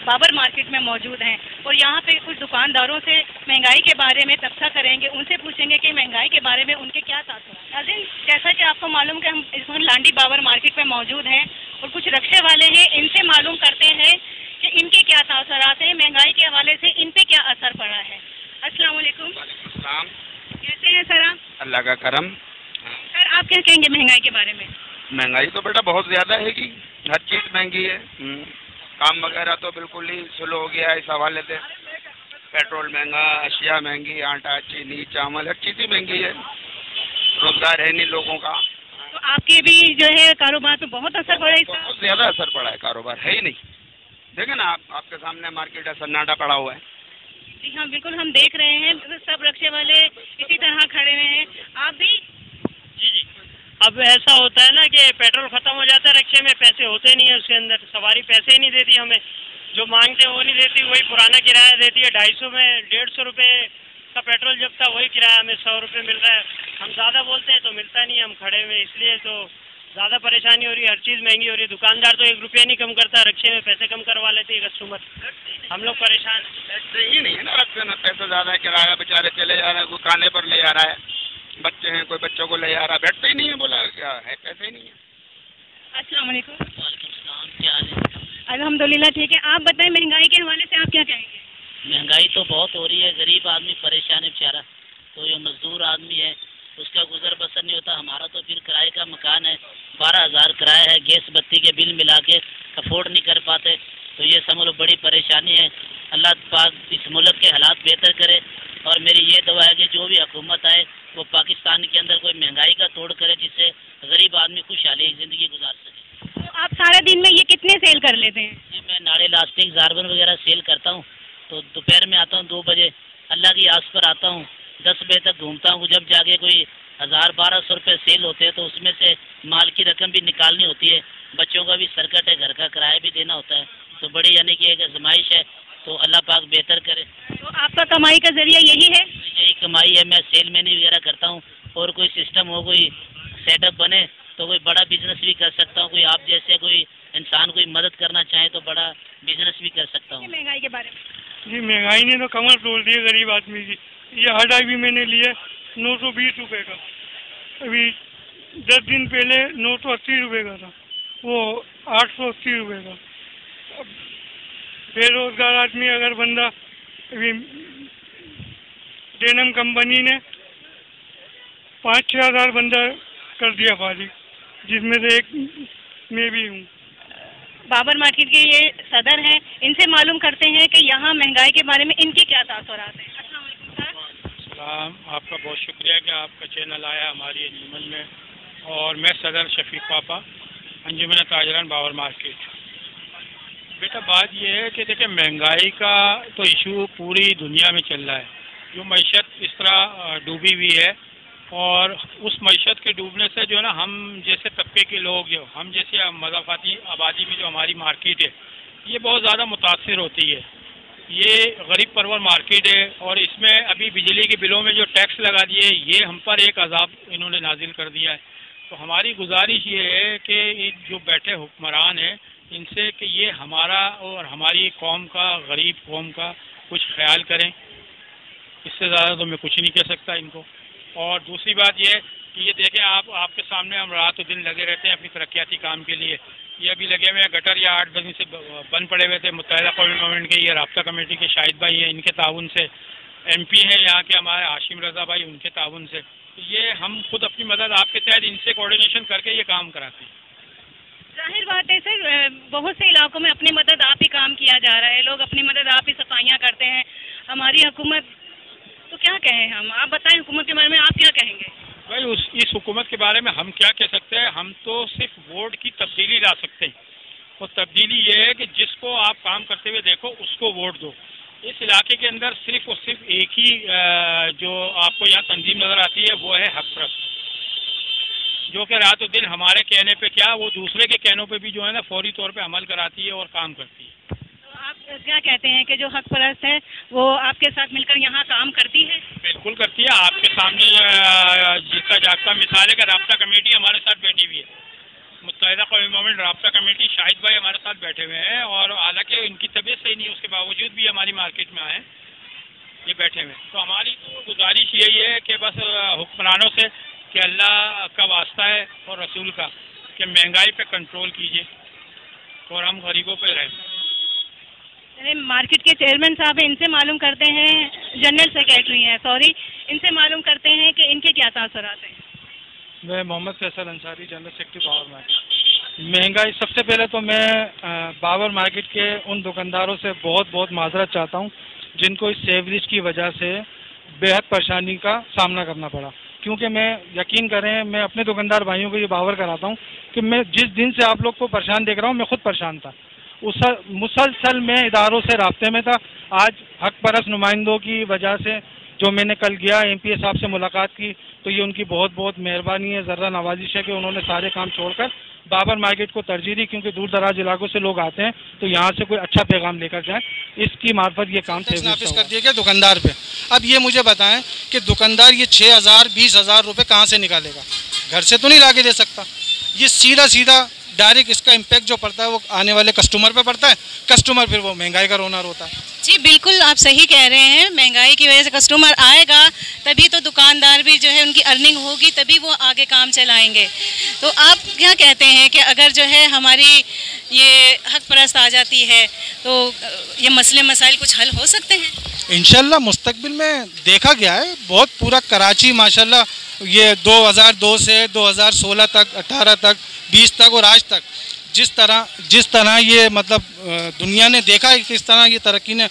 Babar market میں موجود ہیں اور یہاں پہ کچھ دکانداروں سے مہنگائی کے بارے میں تبصرہ کریں گے، ان سے پوچھیں گے کہ مہنگائی کے بارے میں ان کے کیا تاثرات ہیں۔ ناظرین، جیسا کہ آپ کو معلوم کہ ہم اس وقت لانڈی بابر مارکیٹ میں موجود ہیں اور کچھ رکشے والے ہیں، ان سے معلوم کرتے ہیں کہ ان کے کیا تاثرات ہیں، مہنگائی کے حوالے سے ان پہ کیا اثر پڑا ہے۔ السلام علیکم۔ وعلیکم السلام۔ کیسے ہیں سر آپ؟ اللہ کا کرم۔ سر آپ کیا کہیں گے مہنگائی کے بارے میں؟ مہنگائی تو بیٹا بہت زیادہ ہے گی، ہر چیز مہنگی ہے، کام وغیرہ تو بالکل ہی سلو ہو گیا ہے اس حوالے سے، پیٹرول مہنگا، اشیاء مہنگی، آٹا چینی چاول ہر چیز ہی مہنگی ہے، روزگار ہے نہیں لوگوں کا۔ تو آپ کے بھی جو ہے کاروبار پہ بہت اثر پڑا ہے اس کا؟ بہت زیادہ اثر پڑا ہے، کاروبار ہے ہی نہیں، دیکھیں نا آپ کے سامنے مارکیٹ ہے، سناٹا پڑا ہوا ہے۔ جی ہاں بالکل، ہم دیکھ رہے ہیں سب رکشے والے اسی طرح کھڑے ہوئے ہیں، آپ بھی؟ جی اب ایسا ہوتا ہے نا کہ پیٹرول ختم ہو جاتا ہے، رکشے میں پیسے ہوتے نہیں ہیں، اس کے اندر سواری پیسے ہی نہیں دیتی ہمیں، جو مانگتے ہیں وہ نہیں دیتی، وہی پرانا کرایہ دیتی ہے 250 میں، 150 روپے کا پیٹرول جب تھا وہی کرایہ ہمیں 100 روپے مل رہا ہے، ہم زیادہ بولتے ہیں تو ملتا نہیں، ہم کھڑے ہوئے اس لیے تو زیادہ پریشانی ہو رہی ہے، ہر چیز مہنگی ہو رہی ہے، دکاندار تو 1 روپیہ نہیں کم کرتا، رکشے میں پیسے کم کروا لیتے ہیں کسٹمر، ہم لوگ پریشان ہیں۔ ہی نہیں ہے نا، رکشے میں پیسہ زیادہ ہے، کرایہ بیچارے چلے جا رہے ہیں، کوئی کھانے پر لے جا رہا ہے، بچے ہیں کوئی بچوں کو لے جا رہا ہے، بیٹھتے ہی نہیں ہے، بولا کیا ہے، پیسے ہی نہیں ہے۔ السلام علیکم۔ وعلیکم السلام، کیا حال ہے؟ الحمدللہ ٹھیک ہے، آپ بتائیں مہنگائی کے حوالے سے آپ کیا کہیں گے؟ مہنگائی تو بہت ہو رہی ہے، غریب آدمی پریشان ہے بیچارہ، تو یہ مزدور آدمی ہے اس کا گزر بسر نہیں ہوتا، ہمارا تو پھر کرائے کا مکان ہے، 12,000 کرایہ ہے، گیس بتی کے بل ملا کے افورڈ نہیں کر پاتے، تو یہ سمجھو بڑی پریشانی ہے۔ اللہ پاک اس ملک کے حالات بہتر کرے، اور میری یہ دعا ہے کہ جو بھی حکومت آئے وہ پاکستان کے اندر کوئی مہنگائی کا توڑ کرے، جس سے غریب آدمی خوشحالی زندگی گزار سکے۔ تو آپ سارے دن میں یہ کتنے سیل کر لیتے ہیں؟ جی میں ناڑے لاسٹک زاربن وغیرہ سیل کرتا ہوں، تو دوپہر میں آتا ہوں 2 بجے، اللہ کی آس پر آتا ہوں، 10 بجے تک گھومتا ہوں، جب جا کے کوئی 1,000-1,200 روپے سیل ہوتے ہیں تو اس میں سے مال کی رقم بھی نکالنی ہوتی ہے، بچوں کا بھی سرکٹ ہے، گھر کا کرایہ بھی دینا ہوتا ہے، تو بڑی یعنی کہ ایک آزمائش ہے، تو اللہ پاک بہتر کرے۔ تو آپ کا کمائی کا ذریعہ یہی ہے؟ یہی کمائی ہے، میں سیل مینی وغیرہ کرتا ہوں، اور کوئی سسٹم ہو، کوئی سیٹ اپ بنے تو کوئی بڑا بزنس بھی کر سکتا ہوں، کوئی آپ جیسے کوئی انسان کوئی مدد کرنا چاہے تو بڑا بزنس بھی کر سکتا ہوں۔ مہنگائی کے بارے میں؟ جی مہنگائی نے تو کمر توڑ دی ہے غریب آدمی کی، یہ ہڈا بھی میں نے لیا 920 روپے کا، ابھی 10 دن پہلے 980 روپے کا تھا، وہ 880 روپے کا۔ اب بے روزگار آدمی اگر بندہ، ابھی ڈینم کمپنی نے 5-6 ہزار بندہ کر دیا فارغ، جس میں سے ایک میں بھی ہوں۔ بابر مارکیٹ کے یہ صدر ہیں، ان سے معلوم کرتے ہیں کہ یہاں مہنگائی کے بارے میں ان کے کیا تاثرات ہیں۔ السلام علیکم سر۔ السلام، آپ کا بہت شکریہ کہ آپ کا چینل آیا ہماری انجمن میں، اور میں صدر شفیق پاپا، انجمن تاجران بابر مارکیٹ۔ بیٹا بات یہ ہے کہ دیکھیں مہنگائی کا تو ایشو پوری دنیا میں چل رہا ہے، جو معیشت اس طرح ڈوبی ہوئی ہے، اور اس معیشت کے ڈوبنے سے جو ہے نا ہم جیسے طبقے کے لوگ، جو ہم جیسے مضافاتی آبادی میں جو ہماری مارکیٹ ہے یہ بہت زیادہ متاثر ہوتی ہے، یہ غریب پرور مارکیٹ ہے، اور اس میں ابھی بجلی کے بلوں میں جو ٹیکس لگا دیے یہ ہم پر ایک عذاب انہوں نے نازل کر دیا ہے، تو ہماری گزارش یہ ہے کہ جو بیٹھے حکمران ہیں ان سے کہ یہ ہمارا اور ہماری قوم کا، غریب قوم کا کچھ خیال کریں، اس سے زیادہ تو میں کچھ نہیں کہہ سکتا ان کو۔ اور دوسری بات یہ کہ یہ دیکھیں آپ کے سامنے ہم رات و دن لگے رہتے ہیں اپنی ترقیاتی کام کے لیے، یہ ابھی لگے ہوئے ہیں گٹر یا 8 بجے سے بند پڑے ہوئے تھے، متحدہ قومی گورنمنٹ کے یہ رابطہ کمیٹی کے شاہد بھائی ہیں، ان کے تعاون سے، ایم پی ہیں یہاں کے ہمارے ہاشم رضا بھائی، ان کے تعاون سے، یہ ہم خود اپنی مدد آپ کے تحت ان سے کوارڈینیشن کر کے یہ کام کراتے ہیں۔ ظاہر بات ہے سر، بہت سے علاقوں میں اپنی مدد آپ ہی کام کیا جا رہا ہے، لوگ اپنی مدد آپ ہی صفائیاں کرتے ہیں، ہماری حکومت تو کیا کہیں ہم؟ آپ بتائیں حکومت کے بارے میں آپ کیا کہیں گے؟ بھائی اس حکومت کے بارے میں ہم کیا کہہ سکتے ہیں، ہم تو صرف ووٹ کی تبدیلی لا سکتے ہیں، اور تبدیلی یہ ہے کہ جس کو آپ کام کرتے ہوئے دیکھو اس کو ووٹ دو۔ اس علاقے کے اندر صرف اور صرف ایک ہی جو آپ کو یہاں تنظیم نظر آتی ہے وہ ہے حق پرست، جو کہ رات و دن ہمارے کہنے پہ کیا وہ دوسرے کے کہنوں پہ بھی جو ہے نا فوری طور پہ عمل کراتی ہے اور کام کرتی ہے۔ تو آپ کیا کہتے ہیں کہ جو حق پرست ہے وہ آپ کے ساتھ مل کر یہاں کام کرتی ہے؟ بالکل کرتی ہے، آپ کے سامنے جس کا جاگتا مثال ہے کہ رابطہ کمیٹی ہمارے ساتھ بیٹھی ہوئی ہے، متحدہ قومی مومنٹ رابطہ کمیٹی شاہد بھائی ہمارے ساتھ بیٹھے ہوئے ہیں، اور حالانکہ ان کی طبیعت صحیح نہیں ہے، اس کے باوجود بھی ہماری مارکیٹ میں آئے یہ بیٹھے ہوئے ہیں۔ تو ہماری تو گزارش یہی ہے کہ بس حکمرانوں سے کہ اللہ کا واسطہ ہے اور رسول کا کہ مہنگائی پہ کنٹرول کیجیے اور ہم غریبوں پہ رہیں۔ مارکیٹ کے چیئرمین صاحب ہیں، ان سے معلوم کرتے ہیں، جنرل سیکریٹری ہیں سوری، ان سے معلوم کرتے ہیں کہ ان کے کیا تاثرات ہیں۔ میں محمد فیصل انصاری، جنرل سیکرٹری باور مارکیٹ۔ مہنگائی، سب سے پہلے تو میں باور مارکیٹ کے ان دکانداروں سے بہت بہت معذرت چاہتا ہوں جن کو اس سیوریج کی وجہ سے بے حد پریشانی کا سامنا کرنا پڑا، کیونکہ میں یقین کریں میں اپنے دکاندار بھائیوں کو یہ باور کراتا ہوں کہ میں جس دن سے آپ لوگ کو پریشان دیکھ رہا ہوں میں خود پریشان تھا، مسلسل میں اداروں سے رابطے میں تھا۔ آج حق پرست نمائندوں کی وجہ سے جو میں نے کل گیا ایم پی اے صاحب سے ملاقات کی تو یہ ان کی بہت بہت مہربانی ہے، ذرا نوازش ہے کہ انہوں نے سارے کام چھوڑ کر بابر مارکیٹ کو ترجیح دی، کیونکہ دور دراز علاقوں سے لوگ آتے ہیں تو یہاں سے کوئی اچھا پیغام لے کر جائیں، اس کی معرفت یہ کام نافذ کر دیا گیا دکاندار پہ۔ اب یہ مجھے بتائیں کہ دکاندار یہ 6,000 20,000 روپے کہاں سے نکالے گا؟ گھر سے تو نہیں لا کے دے سکتا۔ یہ سیدھا ڈائریکٹ اس کا امپیکٹ جو پڑتا ہے وہ آنے والے کسٹمر پہ پڑتا ہے، کسٹمر پھر وہ مہنگائی کا رونر ہوتا ہے۔ جی بالکل آپ صحیح کہہ رہے ہیں، مہنگائی کی وجہ سے کسٹمر آئے گا تبھی تو دکاندار بھی جو ہے ان کی ارننگ ہوگی تبھی وہ آگے کام چلائیں گے۔ تو آپ کیا کہتے ہیں کہ اگر جو ہے ہماری یہ حق پرست آ جاتی ہے تو یہ مسئلے مسائل کچھ حل ہو سکتے ہیں؟ انشاءاللہ مستقبل میں دیکھا گیا ہے بہت پورا کراچی ماشاءاللہ یہ 2002 سے 2016 تک 18 تک 20 تک اور آج تک جس طرح یہ مطلب دنیا نے دیکھا ہے کس طرح یہ ترقی نے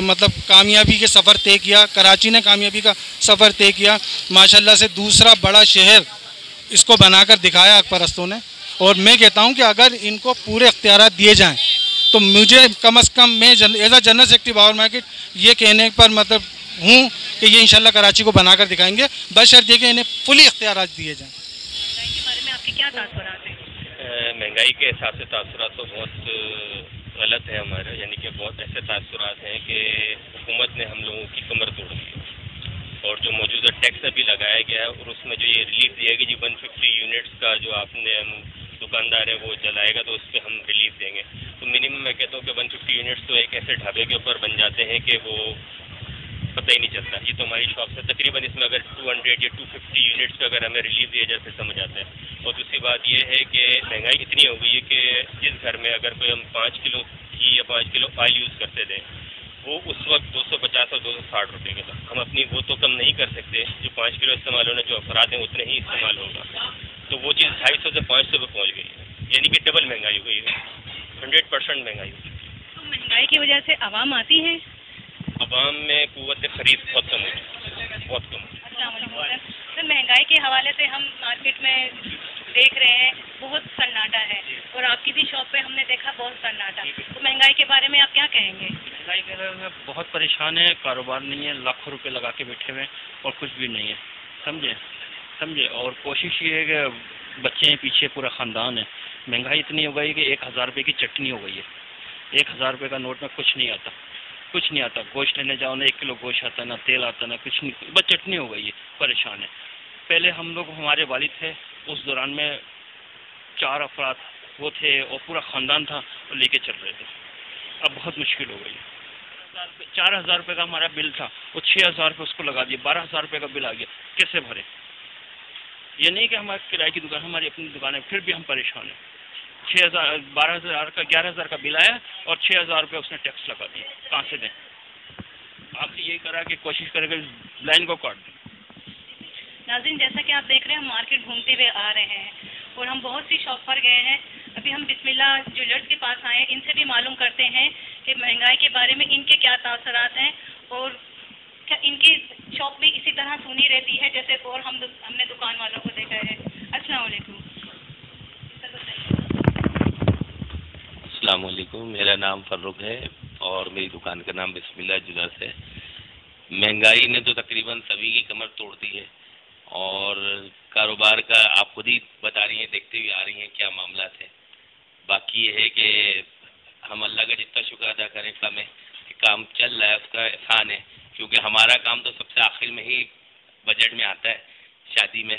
مطلب کامیابی کے سفر طے کیا، کراچی نے کامیابی کا سفر طے کیا، ماشاءاللہ سے دوسرا بڑا شہر اس کو بنا کر دکھایا حق پرستوں نے۔ اور میں کہتا ہوں کہ اگر ان کو پورے اختیارات دیے جائیں تو مجھے کم از کم میں as a general secretary Bawar market یہ کہنے پر مطلب ہوں کہ یہ انشاءاللہ کراچی کو بنا کر دکھائیں گے، بشرطیہ کہ انہیں فلی اختیارات دیے جائیں۔ مہنگائی کے بارے میں آپ کے کیا تاثرات ہیں؟ مہنگائی کے حساب سے تاثرات تو بہت غلط ہے ہمارے، یعنی کہ بہت ایسے تاثرات ہیں کہ حکومت نے ہم لوگوں کی کمر توڑ دی اور جو موجودہ ٹیکس ابھی لگایا گیا ہے اور اس میں جو یہ ریلیف دیا گیا جی 150 یونٹس کا جو آپ نے دکاندار ہے وہ چلائے گا تو اس پہ ہم ریلیف دیں گے، تو منیمم میں کہتا ہوں کہ 150 یونٹس تو ایک ایسے ڈھابے کے اوپر بن جاتے ہیں کہ وہ پتہ ہی نہیں چلتا۔ یہ تو ہماری شاپ سے تقریباً اس میں اگر 200 یا 250 یونٹس کا اگر ہمیں ریلیف دیا جائے پھر سمجھ آتا ہے۔ اور دوسری بات یہ ہے کہ مہنگائی اتنی ہو گئی ہے کہ جس گھر میں اگر کوئی ہم 5 کلو گھی یا 5 کلو آئل یوز کرتے تھے وہ اس وقت 250 اور 260 روپے کا تھا، ہم اپنی وہ تو کم نہیں کر سکتے، جو 5 کلو استعمال ہونا جو افراد ہیں اتنے ہی استعمال ہوگا، تو وہ چیز 250 سے 500 پہ پہنچ گئی ہے، یعنی کہ ڈبل مہنگائی ہو گئی ہے، 100% مہنگائی ہو گئی ہے۔ تو مہنگائی کی وجہ سے عوام آتی ہے، عوام میں قوت خرید بہت کم ہوئی، بہت کم۔ السلام علیکم سر، مہنگائی کے حوالے سے ہم مارکیٹ میں دیکھ رہے ہیں بہت سناٹا ہے اور آپ کی بھی شاپ پہ ہم نے دیکھا بہت سناٹا، تو مہنگائی کے بارے میں آپ کیا کہیں گے؟ مہنگائی کے بارے میں بہت پریشان ہے، کاروبار نہیں ہے، لاکھوں روپے لگا کے بیٹھے ہوئے اور کچھ بھی نہیں ہے، سمجھے اور کوشش یہ ہے کہ بچے ہیں پیچھے پورا خاندان ہے، مہنگائی اتنی ہو گئی کہ 1,000 روپے کی چٹنی ہو گئی ہے، 1,000 روپے کا نوٹ میں کچھ نہیں آتا، گوشت لینے جاؤ نہ 1 کلو گوشت آتا نہ تیل آتا نہ کچھ نہیں، بس چٹنی ہو گئی ہے، پریشان ہے۔ پہلے ہم لوگ ہمارے والد تھے اس دوران میں 4 افراد وہ تھے اور پورا خاندان تھا اور لے کے چل رہے تھے، اب بہت مشکل ہو گئی ہے۔ 4,000 روپے کا ہمارا بل تھا وہ 6,000 روپے اس کو لگا دیا، 12,000 روپے کا بل آ گیا، کیسے بھرے؟ یہ نہیں کہ ہمارے کرائے کی دکان، ہماری اپنی دکان ہے پھر بھی ہم پریشان ہیں۔ 12,000 کا 11,000 کا بل آیا اور 6,000 روپے اس نے ٹیکس لگا دیا، کہاں سے دیں؟ آپ سے یہی کرا کہ کوشش کرے کہ لائن کو کاٹ دیں۔ ناظرین جیسا کہ آپ دیکھ رہے ہیں ہم مارکیٹ گھومتے ہوئے آ رہے ہیں اور ہم بہت سی شاپ پر گئے ہیں، ابھی ہم بسم اللہ جویلرز کے پاس آئے ہیں، ان سے بھی معلوم کرتے ہیں کہ مہنگائی کے بارے میں ان کے کیا تاثرات ہیں اور کیا ان کی شاپ بھی اسی طرح سونی رہتی ہے جیسے اور ہم نے دکان والوں کو دیکھا ہے۔ السلام علیکم۔ السلام علیکم، میرا نام فروخ ہے اور میری دکان کا نام بسم اللہ جویلرز ہے۔ مہنگائی نے تو تقریباً سبھی کی کمر توڑ دی ہے اور کاروبار کا آپ خود ہی بتا رہی ہیں، دیکھتے ہوئے آ رہی ہیں کیا معاملات ہیں۔ باقی یہ ہے کہ ہم اللہ کا جتنا شکر ادا کریں کم ہے کہ کام چل رہا ہے، اس کا احسان ہے، کیونکہ ہمارا کام تو سب سے آخر میں ہی بجٹ میں آتا ہے شادی میں،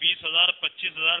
20,000, 25,000,